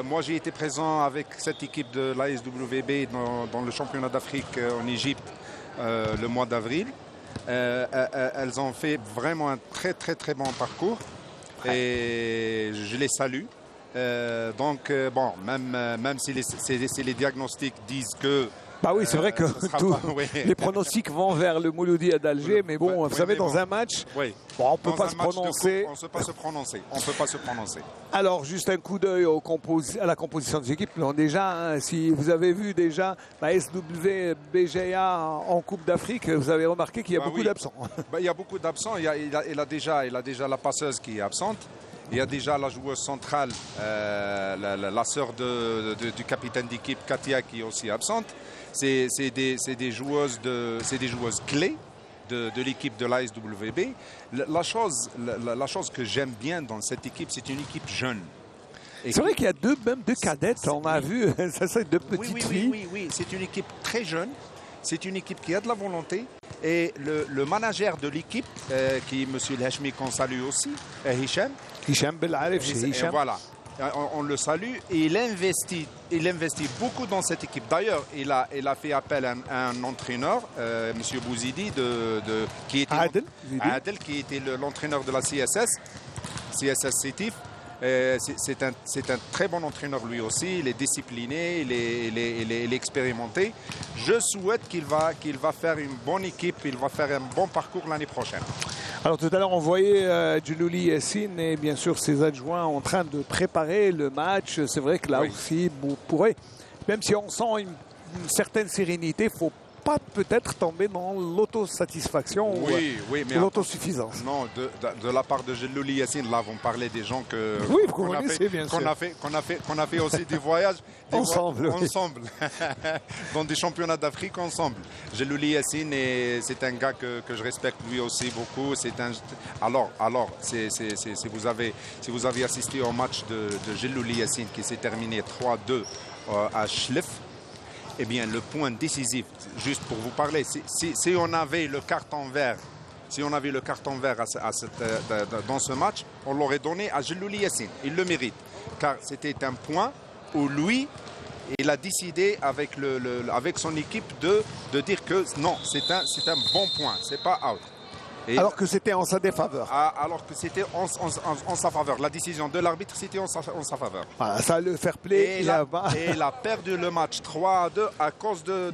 Moi, j'ai été présent avec cette équipe de l'ASWB dans le championnat d'Afrique en Égypte le mois d'avril. Elles ont fait vraiment un très bon parcours et je les salue. Bon, même si les diagnostics disent que bah oui, c'est vrai que les pronostics vont vers le Mouloudi d'Alger, mais bon, vous savez, dans un match, bon, on ne peut pas se prononcer. On ne peut pas se prononcer. Alors, juste un coup d'œil à la composition des équipes. Déjà, si vous avez vu déjà la SWBGA en Coupe d'Afrique, vous avez remarqué qu'il y a beaucoup d'absents. Il y a beaucoup d'absents. Il a déjà la passeuse qui est absente. Il y a déjà la joueuse centrale, la sœur du capitaine d'équipe, Katia, qui est aussi absente. C'est des joueuses clés de l'équipe de l'ASWB. La chose que j'aime bien dans cette équipe, c'est une équipe jeune. C'est vrai qu'il y a même deux cadettes, on a vu, ça c'est deux petites filles. Oui, c'est une équipe très jeune. C'est une équipe qui a de la volonté. Et le manager de l'équipe, qui est M. Hachmi, qu'on salue aussi, Hicham Belarif, Hicham. Voilà, on le salue. Et il investit beaucoup dans cette équipe. D'ailleurs, il a fait appel à un entraîneur, M. Bouzidi, qui était Adel, qui était l'entraîneur de la CSS Sétif. C'est un très bon entraîneur lui aussi, il est discipliné, il est expérimenté. Je souhaite qu'il va faire une bonne équipe, il va faire un bon parcours l'année prochaine. Alors tout à l'heure on voyait Djilouli Yassine et bien sûr ses adjoints en train de préparer le match. C'est vrai que là aussi, vous pourrez, même si on sent une certaine sérénité, il ne faut pas peut-être tomber dans l'autosatisfaction ou l'autosuffisance. Non, de la part de Djilouli Yassine, là, on parlait des gens qu'on a fait aussi des voyages ensemble. Dans des championnats d'Afrique ensemble. Djilouli Yassine, c'est un gars que je respecte lui aussi beaucoup. Alors, si vous avez assisté au match de Djilouli Yassine qui s'est terminé 3-2 à Schlif, eh bien, le point décisif, juste pour vous parler, si on avait le carton vert, dans ce match, on l'aurait donné à Djilouli Yassine. Il le mérite, car c'était un point où lui, il a décidé avec son équipe de dire que non, c'est un bon point, c'est pas out. Alors que c'était en sa défaveur. Alors que c'était en sa faveur. La décision de l'arbitre, c'était en sa faveur. Voilà, ça le fair play. Et il a perdu le match 3-2 à cause de